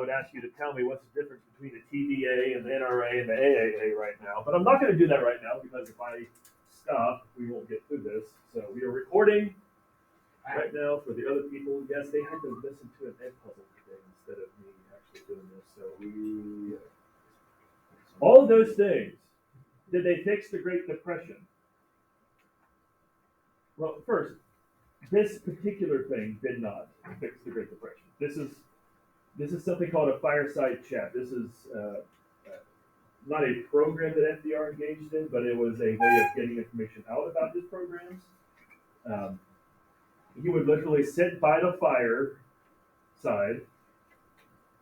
would ask you to tell me what's the difference between the TVA and the NRA and the AAA right now. But I'm not going to do that right now because if I stop, we won't get through this. So we are recording right now for the other people. Yes, they had to listen to an Ed puzzle today instead of me actually doing this. So all of those things, did they fix the Great Depression? Well, first, this particular thing did not fix the Great Depression. This is something called a fireside chat. This is not a program that FDR engaged in, but it was a way of getting information out about his programs. He would literally sit by the fireside,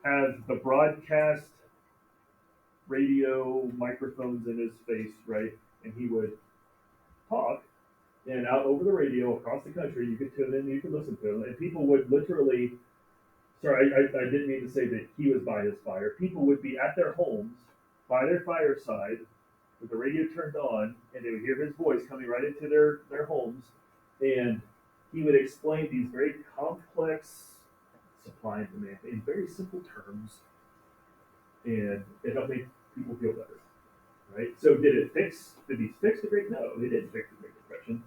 have the broadcast radio microphones in his face, right? And he would talk, and out over the radio across the country, you could tune in, you could listen to him, and people would literally, sorry, I didn't mean to say that he was by his fire. People would be at their homes, by their fireside, with the radio turned on, and they would hear his voice coming right into their homes, and he would explain these very complex supply and demand in very simple terms, and it helped make people feel better, right? So did he fix the Great? No, he didn't fix the Great Depression,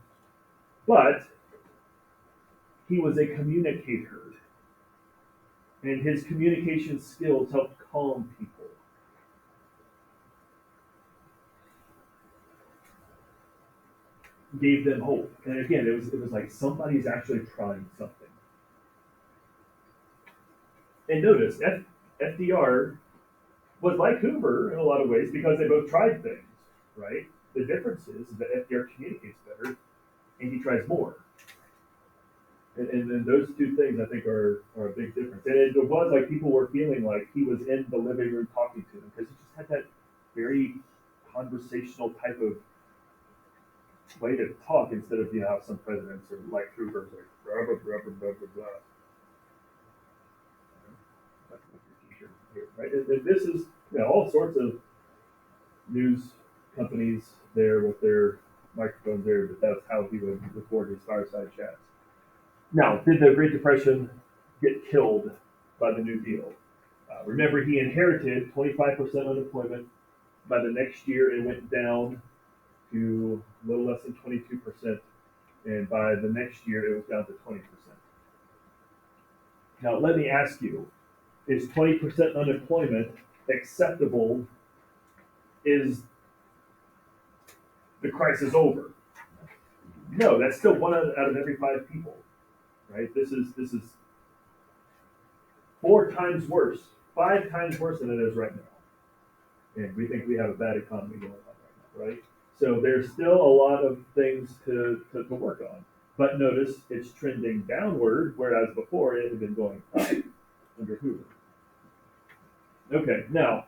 but he was a communicator, and his communication skills helped calm people. Gave them hope, and again, it was like somebody's actually trying something. And notice, FDR was like Hoover in a lot of ways because they both tried things, right? The difference is that FDR communicates better, and he tries more. And then those two things, I think, are a big difference. And it was like people were feeling like he was in the living room talking to them because he just had that very conversational type of way to talk instead of how some presidents are like Hoover's like blah blah blah blah blah blah. That's what your t-shirt here, right? And this is all sorts of news companies there with their microphones there, but that's how he would record his fireside chats. Now, did the Great Depression get killed by the New Deal? Remember, he inherited 25% unemployment. By the next year, it went down to a little less than 22%, and by the next year, it was down to 20%. Now, let me ask you, is 20% unemployment acceptable? Is the crisis over? No, that's still one out of every 5 people, right? This is 4 times worse, 5 times worse than it is right now. And we think we have a bad economy going on right now, right? So there's still a lot of things to work on. But notice it's trending downward, whereas before it had been going up under Hoover. Okay, now,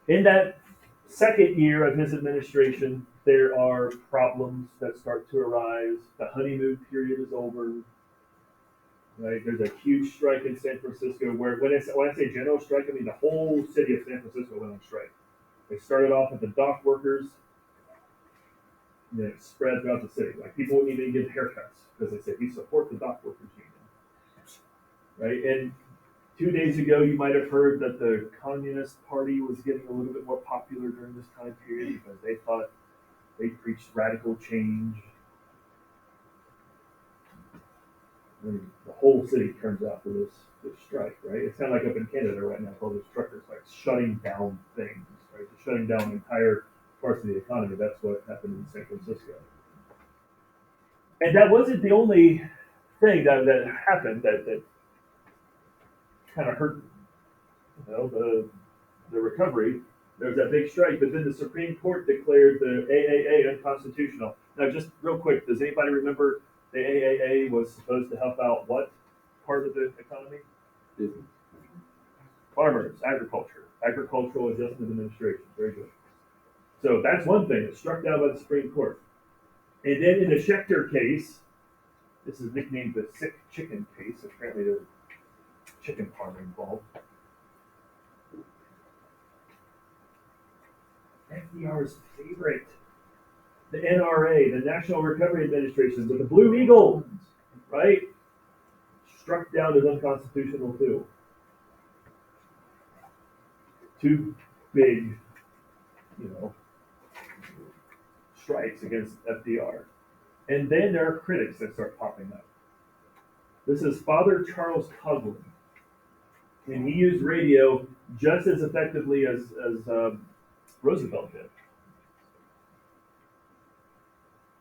in that second year of his administration, there are problems that start to arise. The honeymoon period is over. Right? There's a huge strike in San Francisco where, when I say general strike, I mean the whole city of San Francisco went on strike. They started off with the dock workers, and then it spread throughout the city. Like, people wouldn't even get haircuts because they said, we support the dock workers union. Right? And 2 days ago, you might have heard that the Communist Party was getting a little bit more popular during this time period because they thought they preached radical change. And the whole city turns out for this strike, right? It's kind of like up in Canada right now, all those truckers like shutting down things, right? They're shutting down entire parts of the economy. That's what happened in San Francisco. And that wasn't the only thing that happened that kind of hurt, the recovery. There was that big strike, but then the Supreme Court declared the AAA unconstitutional. Now, just real quick, does anybody remember the AAA was supposed to help out what part of the economy? Business. Farmers, agriculture, agricultural adjustment administration. Very good. So that's one thing that's struck down by the Supreme Court. And then in the Schechter case, this is nicknamed the sick chicken case. Apparently there's chicken farming involved. FDR's favorite, the NRA, the National Recovery Administration, with the Blue Eagle, right? Struck down as unconstitutional too. two big, strikes against FDR. And then there are critics that start popping up. This is Father Charles Coughlin, and he used radio just as effectively as Roosevelt did.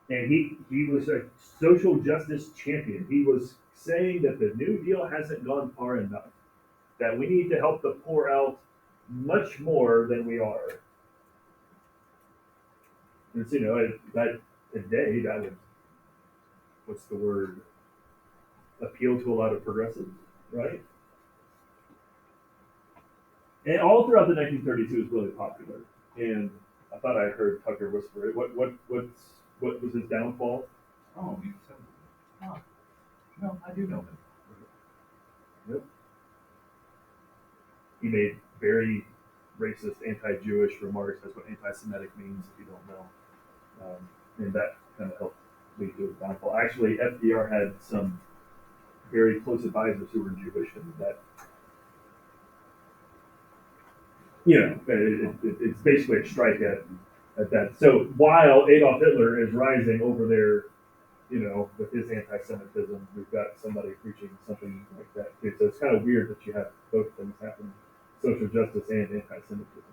And he was a social justice champion. He was saying that the New Deal hasn't gone far enough, that we need to help the poor out much more than we are. And so, that today, that would, what's the word, appeal to a lot of progressives, right? And all throughout the 1930s, it was really popular. And I thought I heard Tucker whisper it. What was his downfall? Oh, you said, oh, no, I do know him. Yep. He made very racist, anti-Jewish remarks. That's what anti-Semitic means, if you don't know. And that kind of helped lead to his downfall. Actually, FDR had some very close advisors who were Jewish, and that, it's basically a strike at that. So while Adolf Hitler is rising over there, with his anti-Semitism, we've got somebody preaching something like that too. So it's kind of weird that you have both things happening, social justice and anti-Semitism.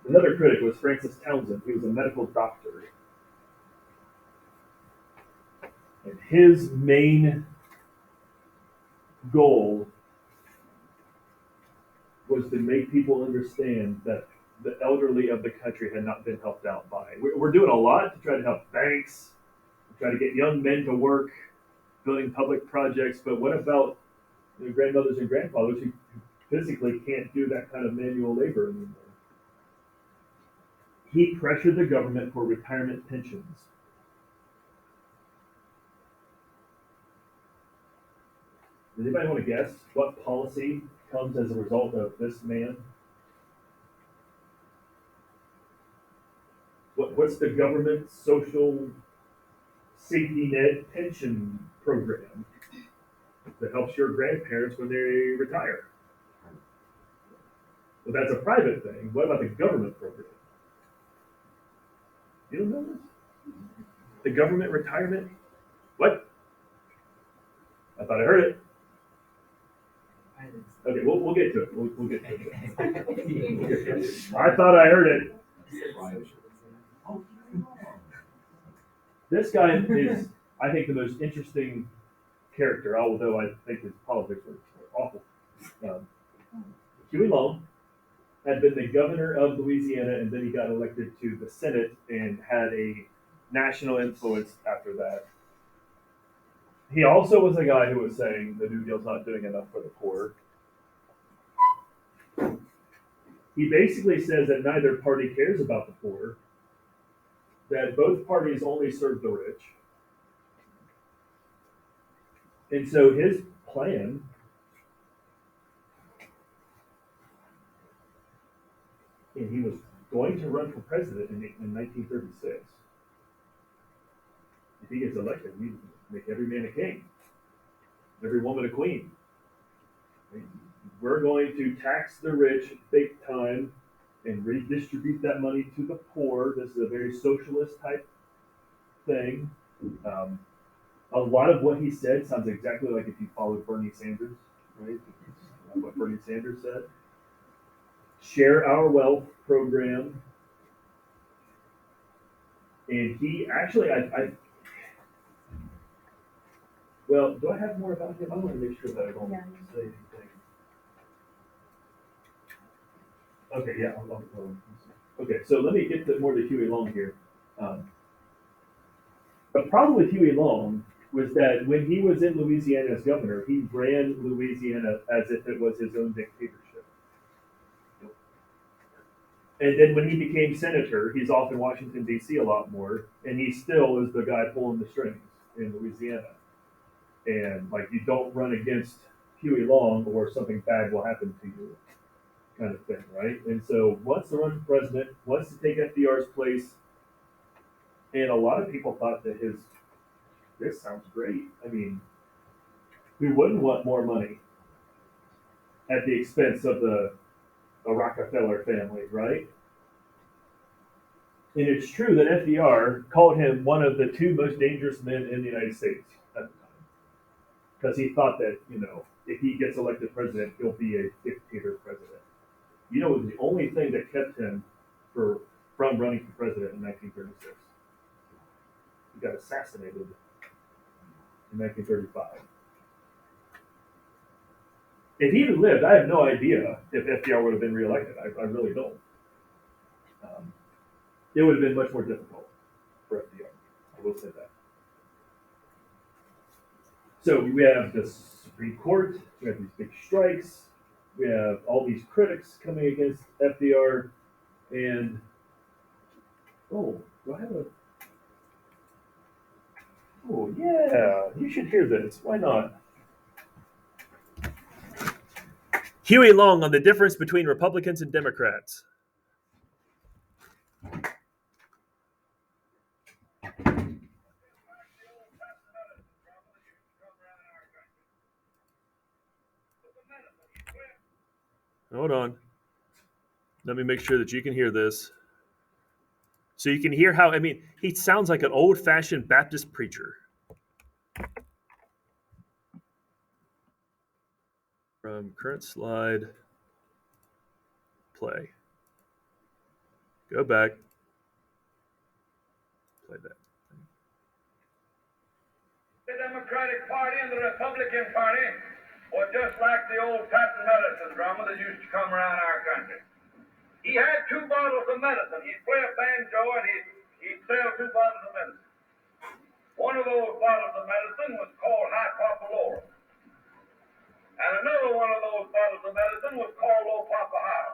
Another critic was Francis Townsend. He was a medical doctor. And his main goal was to make people understand that the elderly of the country had not been helped out by. We're doing a lot to try to help banks, try to get young men to work, building public projects, but what about grandmothers and grandfathers who physically can't do that kind of manual labor anymore? He pressured the government for retirement pensions. Does anybody want to guess what policy comes as a result of this man? What's the government social safety net pension program that helps your grandparents when they retire? Well, that's a private thing. What about the government program? You don't know this? The government retirement? What? I thought I heard it. Okay, we'll get to it. We'll get to it. I thought I heard it. This guy is, I think, the most interesting character, although I think his politics were awful. Huey Long had been the governor of Louisiana, and then he got elected to the Senate and had a national influence after that. He also was a guy who was saying the New Deal's not doing enough for the poor. He basically says that neither party cares about the poor, that both parties only serve the rich. And so his plan and he was going to run for president in 1936. If he gets elected, we make every man a king, every woman a queen. We're going to tax the rich big time and redistribute that money to the poor. This is a very socialist type thing. A lot of what he said sounds exactly like if you followed Bernie Sanders, right? What Bernie Sanders said. Share our wealth program. And he actually, well, do I have more about him? I want to make sure that I don't say anything. Okay, yeah. Okay, so let me get more to Huey Long here. The problem with Huey Long was that when he was in Louisiana as governor, he ran Louisiana as if it was his own dictatorship. And then when he became senator, he's off in Washington, D.C. a lot more, and he still is the guy pulling the strings in Louisiana. And, you don't run against Huey Long or something bad will happen to you, kind of thing, right? And so wants to run for president, wants to take FDR's place, and a lot of people thought that this sounds great. I mean, who wouldn't want more money at the expense of the a Rockefeller family, right? And it's true that FDR called him one of the two most dangerous men in the United States at the time, because he thought that, if he gets elected president, he'll be a dictator president. It was the only thing that kept him from running for president in 1936. He got assassinated in 1935. If he had lived, I have no idea if FDR would have been reelected. I really don't. It would have been much more difficult for FDR. I will say that. So we have the Supreme Court, we have these big strikes, we have all these critics coming against FDR, and do I have a? Oh yeah, you should hear this. Why not? Huey Long on the difference between Republicans and Democrats. Hold on. Let me make sure that you can hear this. So you can hear how, he sounds like an old-fashioned Baptist preacher. From current slide, play. Go back. Play that. The Democratic Party and the Republican Party were just like the old patent medicine drummer that used to come around our country. He had 2 bottles of medicine. He'd play a banjo and he'd sell 2 bottles of medicine. One of those bottles of medicine was called Hypopolora. And another one of those bottles of medicine was called Lopapahara.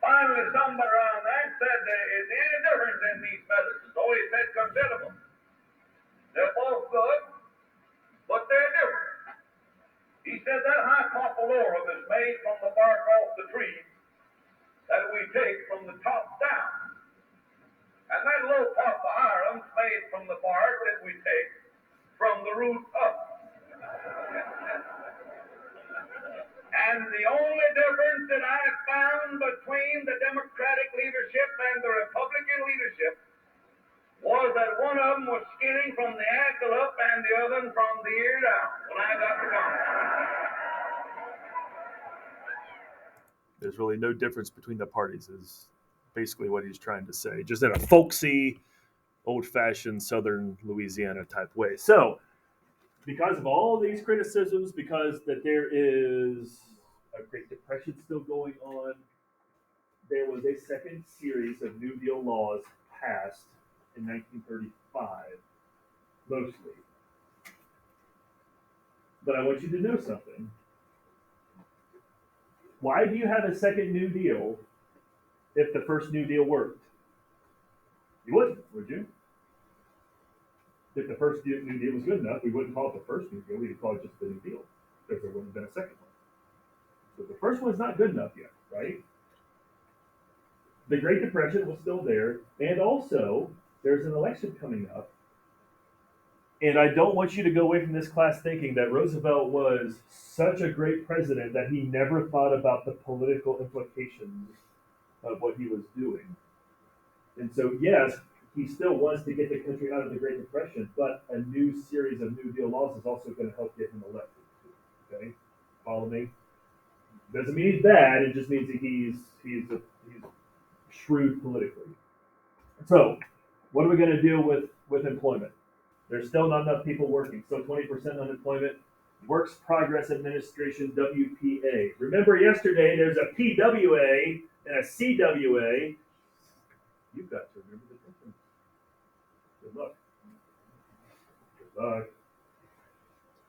Finally, somebody around there said, is there any difference in these medicines? Oh, he said, considerable. They're both good, but they're different. He said that Hypopolorum is made from the bark off the tree that we take from the top down. And that Lopapaharum is made from the bark that we take from the root up. And the only difference that I found between the Democratic leadership and the Republican leadership was that one of them was skinning from the ankle up and the other from the ear down when I got to Congress. There's really no difference between the parties is basically what he's trying to say, just in a folksy, old-fashioned Southern Louisiana type way. So, because of all these criticisms, because that there is a Great Depression still going on, there was a second series of New Deal laws passed in 1935, mostly. But I want you to know something. Why do you have a second New Deal if the first New Deal worked? You wouldn't, would you? If the first New Deal was good enough, we wouldn't call it the first New Deal, we'd call it just the New Deal, because there wouldn't have been a second one. So the first one's not good enough yet, right? The Great Depression was still there, and also there's an election coming up. And I don't want you to go away from this class thinking that Roosevelt was such a great president that he never thought about the political implications of what he was doing. And so, yes, he still wants to get the country out of the Great Depression, but a new series of New Deal laws is also going to help get him elected. Okay? Follow me? Doesn't mean he's bad, it just means that he's shrewd politically. So, what are we going to do with employment? There's still not enough people working. Still 20% unemployment. Works Progress Administration, WPA. Remember yesterday there's a PWA and a CWA. You've got to remember the difference. Good luck. Good luck.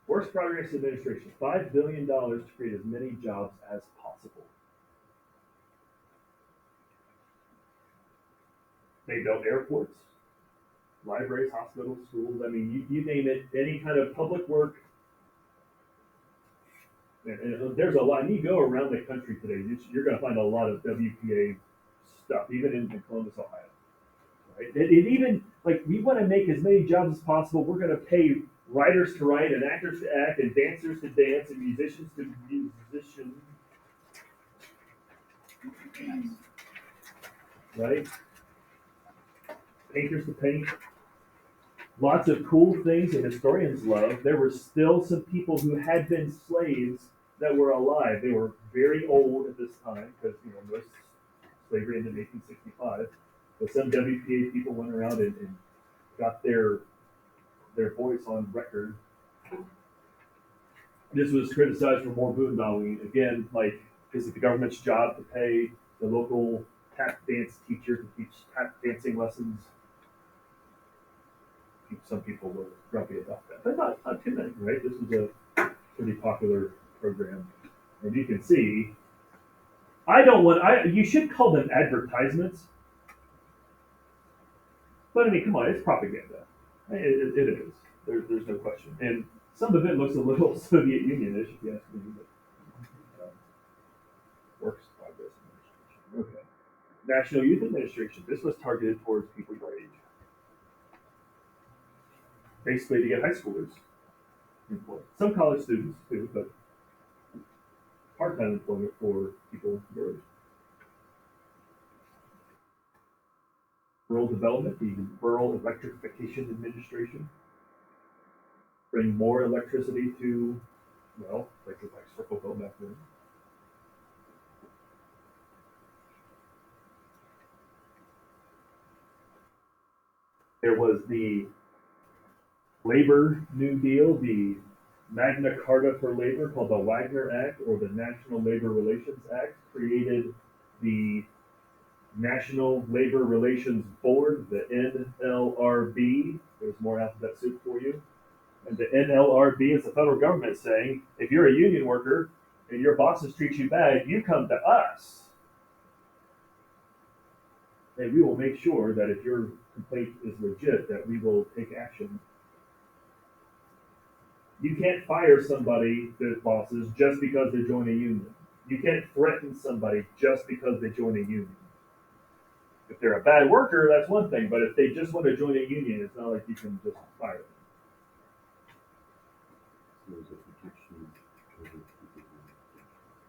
Works Progress Administration, $5 billion to create as many jobs as possible. They built airports, libraries, hospitals, schools. I mean, you name it, any kind of public work. And there's a lot. And you go around the country today, you're going to find a lot of WPA stuff, even in Columbus, Ohio. Right? It even, like, we want to make as many jobs as possible. We're going to pay writers to write and actors to act and dancers to dance and musicians to musician. right? Painters to paint. Lots of cool things that historians love. There were still some people who had been slaves that were alive. They were very old at this time because most slavery ended in 1865. But some WPA people went around and got their voice on record. This was criticized for more boondogling. Again, like, is it the government's job to pay the local tap dance teacher to teach tap dancing lessons? Some people were grumpy about that, but not too many, right? This was a pretty popular program, and you can see. You should call them advertisements, but I mean, come on, it's propaganda. It is. There's no question, and some of it looks a little Soviet Union-ish, if you ask me. But Works Progress Administration. Okay. National Youth Administration. This was targeted towards people your age. Basically to get high schoolers employed. Some college students too, but part-time employment for people your age. Rural Development, the Rural Electrification Administration. Bring more electricity to, places like Circleville back then. There was the Labor New Deal, the Magna Carta for Labor, called the Wagner Act, or the National Labor Relations Act, created the National Labor Relations Board, the NLRB. There's more alphabet soup for you. And the NLRB is the federal government saying, if you're a union worker and your bosses treat you bad, you come to us. And we will make sure that if your complaint is legit, that we will take action. You can't fire somebody, the bosses, just because they join a union. You can't threaten somebody just because they join a union. If they're a bad worker, that's one thing, but if they just want to join a union, it's not like you can just fire them.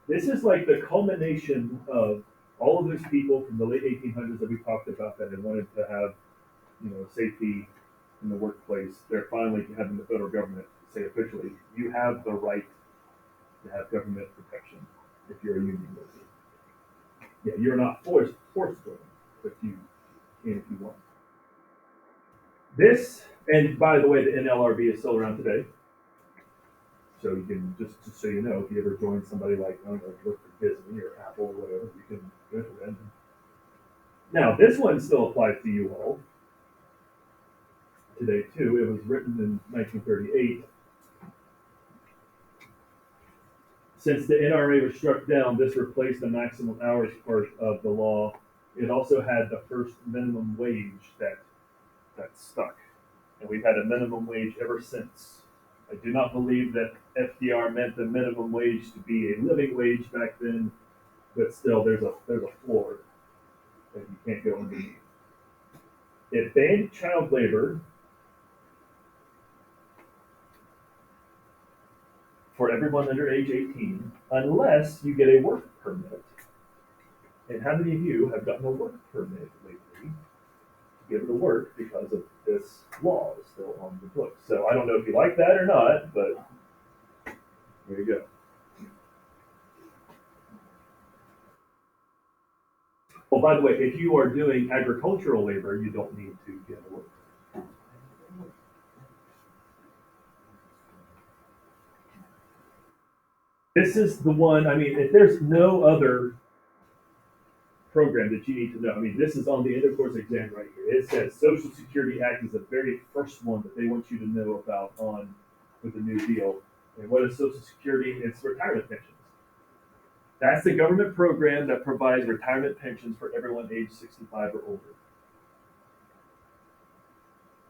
This is like the culmination of all of those people from the late 1800s that we talked about that had wanted to have, safety in the workplace. They're finally having the federal government say officially, you have the right to have government protection if you're a union worker. Yeah, you're not forced to, but you can if you want. This, and by the way, the NLRB is still around today. So you can, just so you know, if you ever join somebody like, I don't know, if you work for Disney or Apple or whatever, you can go to them. Now, this one still applies to you all today too. It was written in 1938. Since the NRA was struck down, this replaced the maximum hours part of the law. It also had the first minimum wage that stuck. And we've had a minimum wage ever since. I do not believe that FDR meant the minimum wage to be a living wage back then, but still there's a floor that you can't go underneath. It banned child labor for everyone under age 18, unless you get a work permit. And how many of you have gotten a work permit lately to be able to work because of this law is still on the books? So I don't know if you like that or not, but there you go. Oh, by the way, if you are doing agricultural labor, you don't need to get a work permit. This is the one, if there's no other program that you need to know, this is on the end of course exam right here. It says Social Security Act is the very first one that they want you to know about with the New Deal. And what is Social Security? It's retirement pensions. That's the government program that provides retirement pensions for everyone age 65 or older.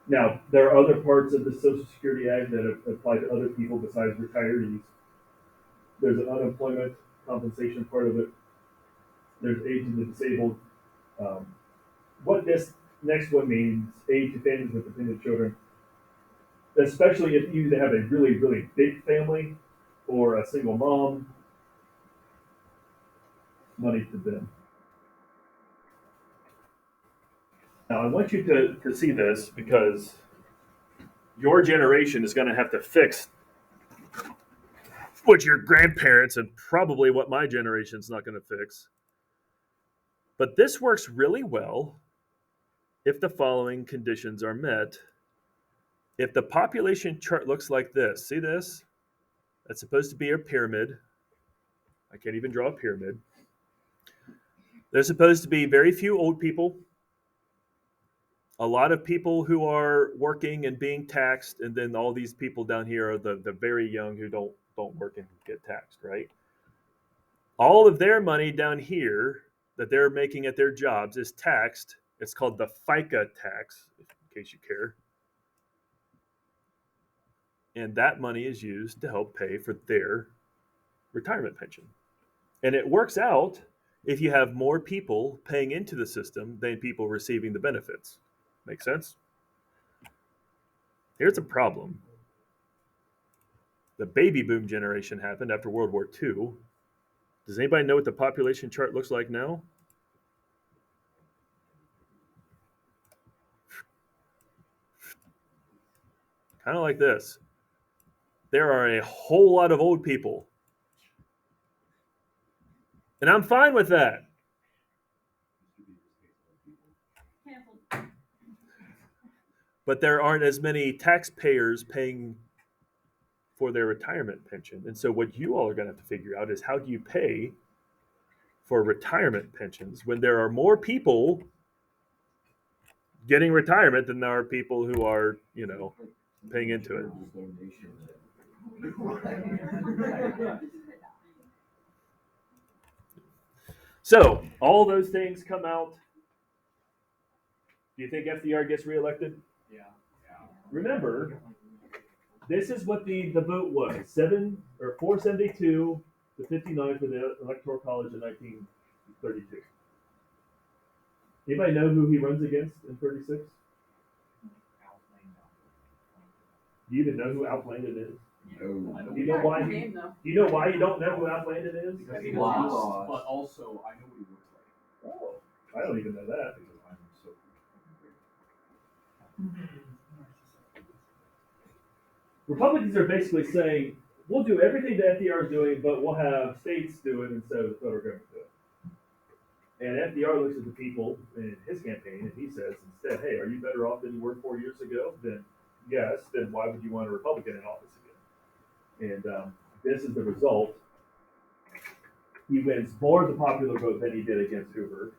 Now, there are other parts of the Social Security Act that apply to other people besides retirees. There's an unemployment compensation part of it. There's aid to the disabled. What this next one means, aid to families with dependent children, especially if you have a really, really big family or a single mom, money to them. Now, I want you to see this because your generation is going to have to fix what your grandparents and probably what my generation's not going to fix. But this works really well if the following conditions are met. If the population chart looks like this, see this? That's supposed to be a pyramid. I can't even draw a pyramid. There's supposed to be very few old people, a lot of people who are working and being taxed, and then all these people down here are the very young who don't work and get taxed, right? All of their money down here that they're making at their jobs is taxed. It's called the FICA tax, in case you care. And that money is used to help pay for their retirement pension. And it works out if you have more people paying into the system than people receiving the benefits. Make sense? Here's a problem. The baby boom generation happened after World War II. Does anybody know what the population chart looks like now? Kind of like this. There are a whole lot of old people. And I'm fine with that. But there aren't as many taxpayers paying for their retirement pension. And so what you all are going to have to figure out is how do you pay for retirement pensions when there are more people getting retirement than there are people who are, paying into it. So all those things come out. Do you think FDR gets reelected? Yeah. Remember, this is what the vote was: 472 to 59 for the Electoral College in 1932. Anybody know who he runs against in 36? Do you even know who Alf Landon is? No. Do you know why? Do you know why you don't know who Alf Landon is? Because he lost, but also I know what he looks like. Oh, I don't even know that. Because I'm so Republicans are basically saying, we'll do everything that FDR is doing, but we'll have states do it instead of the federal government do it. And FDR looks at the people in his campaign and he says instead, hey, are you better off than you were 4 years ago? Then yes, then why would you want a Republican in office again? And this is the result. He wins more of the popular vote than he did against Hoover.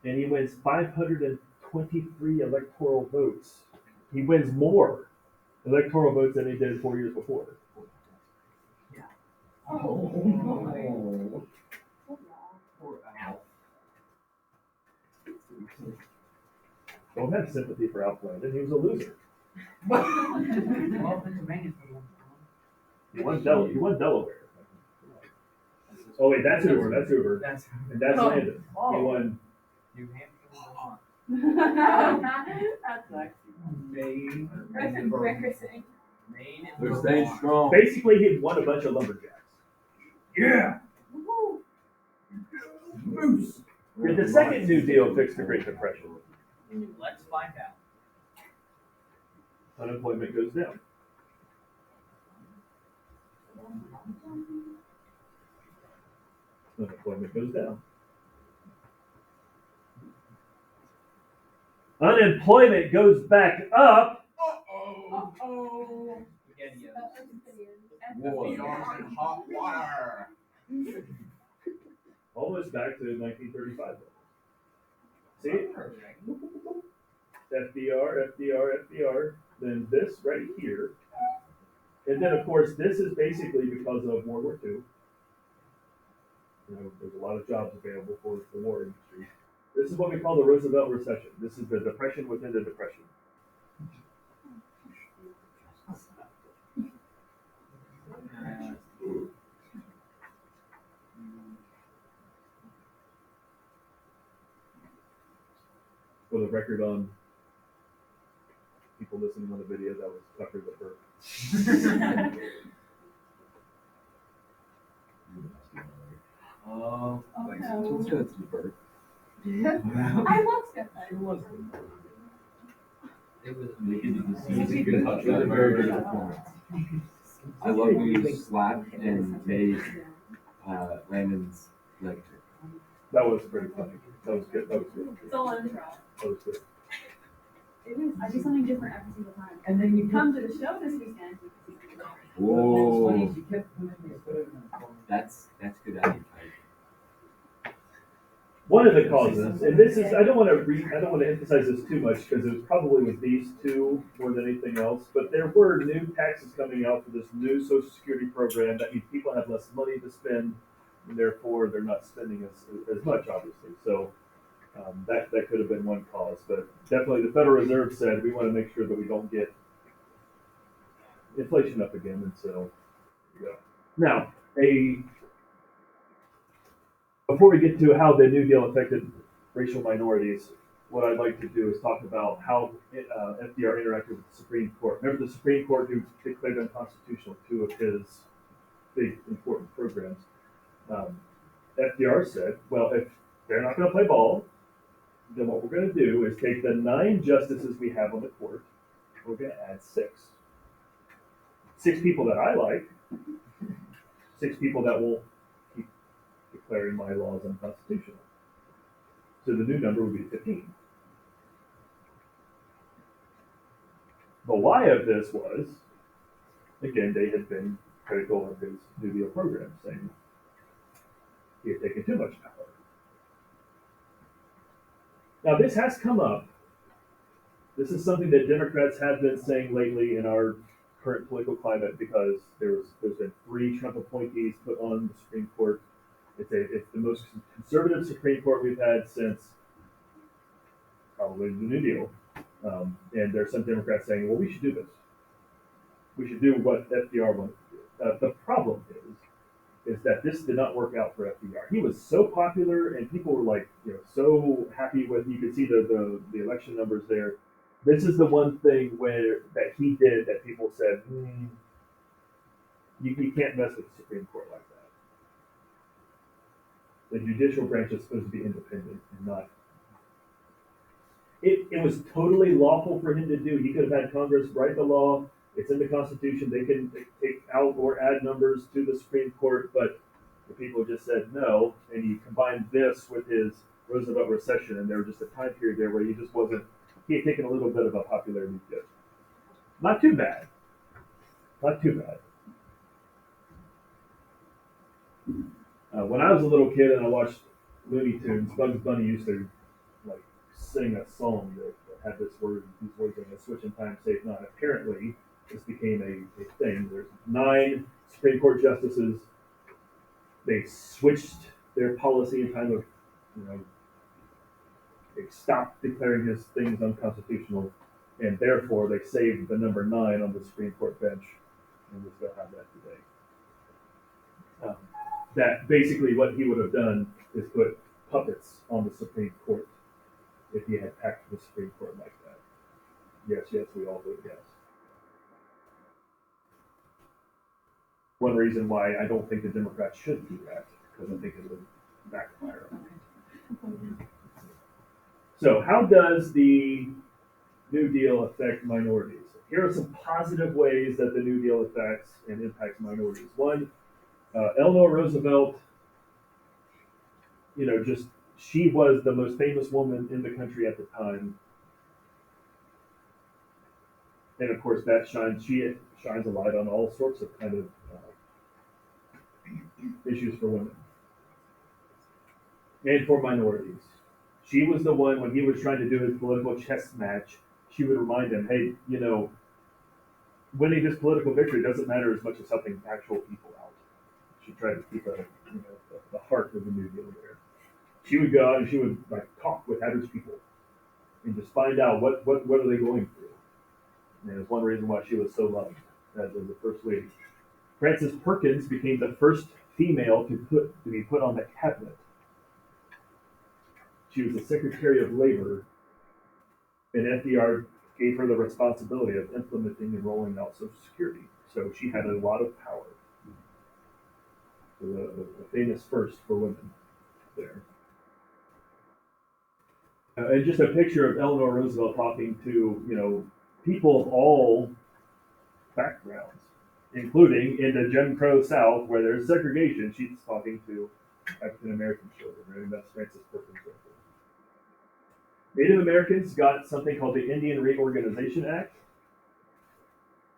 And he wins 523 electoral votes. He wins more electoral votes than he did 4 years before. Oh. Poor Al. Don't have sympathy for Alf Landon. He was a loser. He won Delaware. Oh wait, that's Hoover. That's Hoover. And that's Landon. He won. New Hampshire, That's nice. Maine, Embarrassing. Maine, and They're staying strong. Basically, he won a bunch of lumberjacks. Yeah. Moose. Did the second New Deal fix the Great Depression? Let's find out. Unemployment goes down. Unemployment goes down. Unemployment goes back up. Uh-oh. The arms in hot water. Almost back to 1935. See? FDR, then this right here. And then, of course, this is basically because of World War II. There's a lot of jobs available for the war industry. This is what we call the Roosevelt recession. This is the depression within the depression. For the record on people listening on the video, that was Tucker the Burp. Oh. Oh, Thanks. no. Let's say that's deeper. I love Spitfire. It was. It was. He's a good touch. That's a very good performance. I love the slap and made Landon's leg hurt. That was pretty funny. That was good. That was good. It's all in the trial. That was good. It is. I do something different every single time. And then you Come to the show this weekend. Whoa. She kept putting me put it in the corner. That's good advertising. One of the causes, and this is, I don't want to emphasize this too much because it was probably with these two more than anything else, but there were new taxes coming out for this new Social Security program. That means people have less money to spend, and therefore they're not spending as much, obviously. So that could have been one cause, but definitely the Federal Reserve said we want to make sure that we don't get inflation up again, and so there you go. Now, before we get to how the New Deal affected racial minorities, what I'd like to do is talk about how FDR interacted with the Supreme Court. Remember the Supreme Court who declared unconstitutional two of his big important programs. FDR said, well, if they're not going to play ball, then what we're going to do is take the 9 justices we have on the court, we're going to add 6. 6 people that I like, 6 people that will keep declaring my laws unconstitutional. So the new number would be 15. The why of this was, again, they had been critical of his New Deal program, saying he had taken too much power. Now this has come up. This is something that Democrats have been saying lately in our current political climate because there's been 3 Trump appointees put on the Supreme Court. It's the most conservative Supreme Court we've had since probably the New Deal. And there's some Democrats saying, well, we should do this. We should do what FDR wanted to do. The problem is that this did not work out for FDR. He was so popular and people were like, so happy with, you could see the election numbers there. This is the one thing that he did that people said, you can't mess with the Supreme Court like that. The judicial branch is supposed to be independent and not. It was totally lawful for him to do. He could have had Congress write the law. It's in the Constitution. They can take out or add numbers to the Supreme Court, but the people just said no. And you combine this with his Roosevelt recession, and there was just a time period there where he just wasn't. He had taken a little bit of a popularity dip. Not too bad. Not too bad. When I was a little kid and I watched Looney Tunes, Bugs Bunny used to sing a song that had these words in it, switch in time, save none. Apparently, this became a thing. There's 9 Supreme Court justices. They switched their policy in time of, they stopped declaring his things unconstitutional, and therefore they saved the number 9 on the Supreme Court bench, and we still have that today. That basically what he would have done is put puppets on the Supreme Court if he had packed the Supreme Court like that. Yes, we all vote yes. One reason why I don't think the Democrats should do that, because I think it would backfire. So how does the New Deal affect minorities? Here are some positive ways that the New Deal affects and impacts minorities. One, Eleanor Roosevelt, she was the most famous woman in the country at the time. And of course she shines a light on all sorts of kind of issues for women. And for minorities. She was the one, when he was trying to do his political chess match, she would remind him, hey, winning this political victory doesn't matter as much as helping actual people out. She tried to keep the heart of the New Deal there. She would go out and she would talk with average people and just find out what are they going through. And it's one reason why she was so loved as the first lady. Frances Perkins became the first female to be put on the cabinet. She was the Secretary of Labor, and FDR gave her the responsibility of implementing and rolling out Social Security. So she had a lot of power. So a famous first for women there. And just a picture of Eleanor Roosevelt talking to, people of all backgrounds, including in the Jim Crow South where there's segregation. She's talking to African American children, right? And that's Frances Perkins right there. Native Americans got something called the Indian Reorganization Act.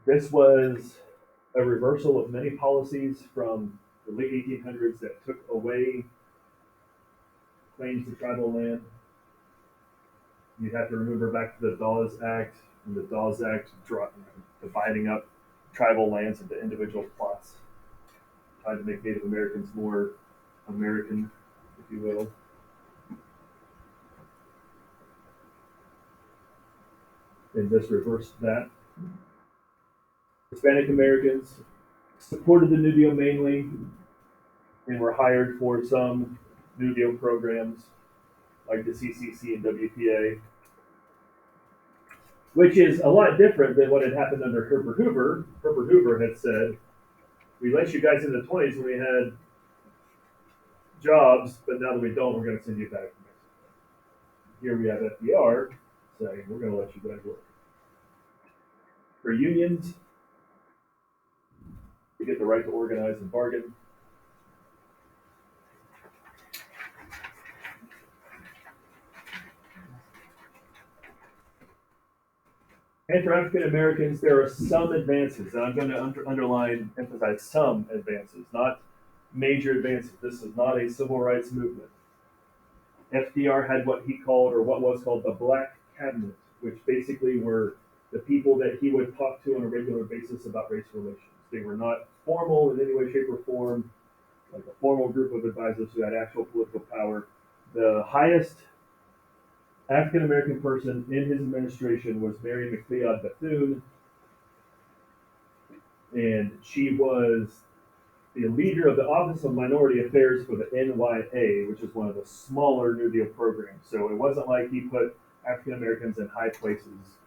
This was a reversal of many policies from the late 1800s that took away claims to tribal land. You have to remember back to the Dawes Act, and the Dawes Act dividing up tribal lands into individual plots, trying to make Native Americans more American, if you will. And this reversed that. Hispanic Americans supported the New Deal mainly and were hired for some New Deal programs like the CCC and WPA, which is a lot different than what had happened under Herbert Hoover. Herbert Hoover had said, we let you guys in the 20s when we had jobs, but now that we don't, we're going to send you back to Mexico. Here we have FDR saying, we're going to let you guys work. For unions, you get the right to organize and bargain. And for African Americans, there are some advances, and I'm going to underline, emphasize some advances, not major advances. This is not a civil rights movement. FDR had what he called, or what was called, the Black Cabinet, which basically were the people that he would talk to on a regular basis about race relations. They were not formal in any way, shape, or form, like a formal group of advisors who had actual political power. The highest African American person in his administration was Mary McLeod Bethune, and she was the leader of the Office of Minority Affairs for the NYA, which is one of the smaller New Deal programs. So it wasn't like he put African Americans in high places,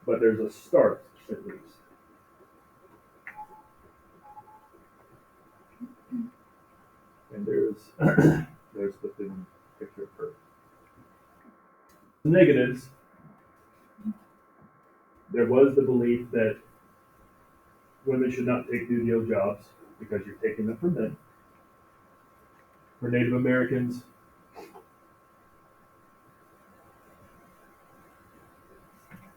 but there's a start at least. And there's Bethune picture of her. The negatives, there was the belief that women should not take New Deal jobs because you're taking them from men. For Native Americans,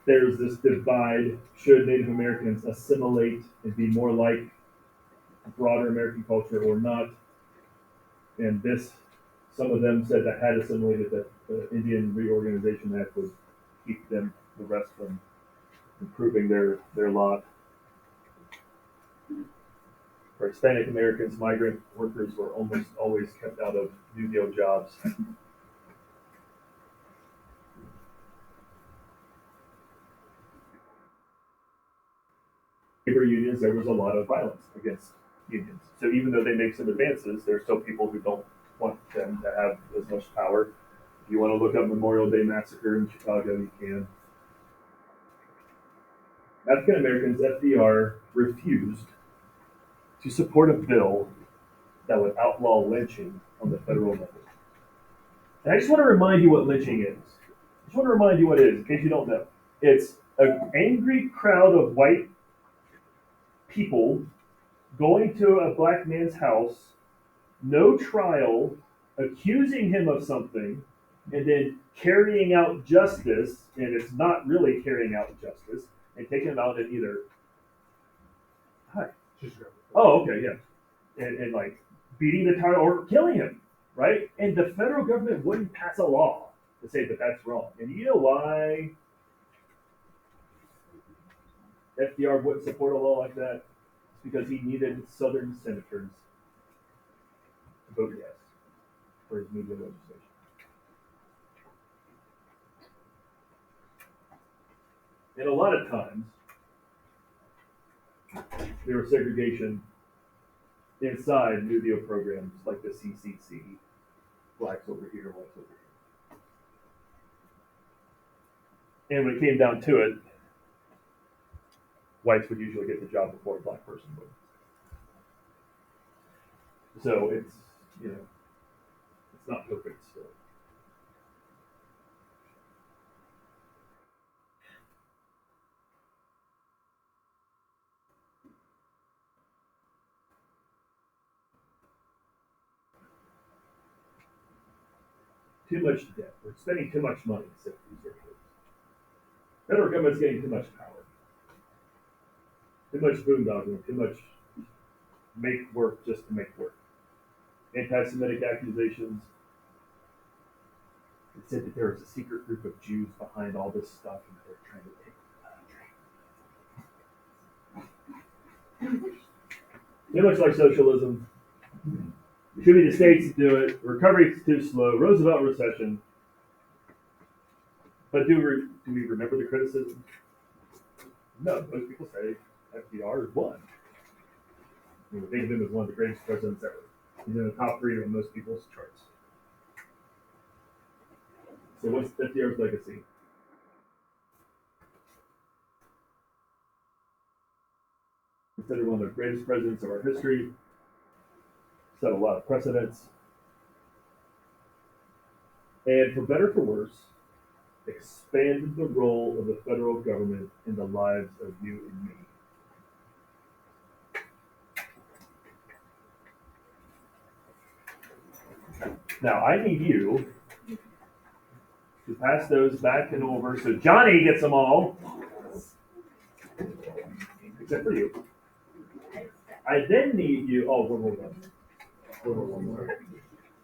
there's this divide. Should Native Americans assimilate and be more like broader American culture or not? And this, some of them said that had assimilated, that the Indian Reorganization Act would keep them, the rest from improving their lot. For Hispanic Americans, migrant workers were almost always kept out of New Deal jobs. Labor unions, there was a lot of violence against unions. So even though they make some advances, there's still people who don't want them to have as much power. If you want to look up Memorial Day Massacre in Chicago, you can. African Americans, FDR refused to support a bill that would outlaw lynching on the federal level. And I just want to remind you what lynching is. I just want to remind you what it is, in case you don't know. It's an angry crowd of white people going to a black man's house, no trial, accusing him of something, and then carrying out justice, and it's not really carrying out justice, and taking him out and either, hi. Oh, okay, yeah. And like beating the tar or killing him, right? And the federal government wouldn't pass a law to say that that's wrong. And you know why FDR wouldn't support a law like that? It's because he needed Southern senators to vote yes for his New Deal legislation. And a lot of times, there was segregation inside New Deal programs like the CCC, blacks over here, whites over here. And when it came down to it, whites would usually get the job before a black person would. So it's, you know, it's not perfect still. Too much debt. We're spending too much money to set these records. Federal government's getting too much power. Too much boondoggling, too much make work just to make work. Anti-Semitic accusations. It said that there was a secret group of Jews behind all this stuff and they're trying to take the country. Too much like socialism. It should be the states that do it. Recovery is too slow. Roosevelt recession. But do we remember the criticism? No, most people say FDR is one. I mean, think of him as one of the greatest presidents ever. He's in the top 3 on most people's charts. So what's FDR's legacy? Considered one of the greatest presidents of our history. Set a lot of precedents. And for better or for worse, expanded the role of the federal government in the lives of you and me. Now, I need you to pass those back and over so Johnny gets them all, except for you. I then need you, one more.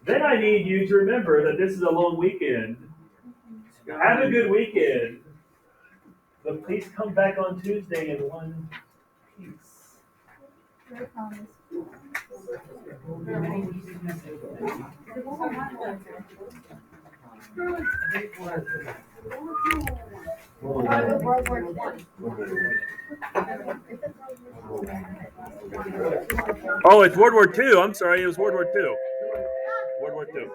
Then I need you to remember that this is a long weekend. Have a good weekend. But please come back on Tuesday in one piece. Very promise. World War II. Oh, it's World War II. I'm sorry, it was World War II. World War II.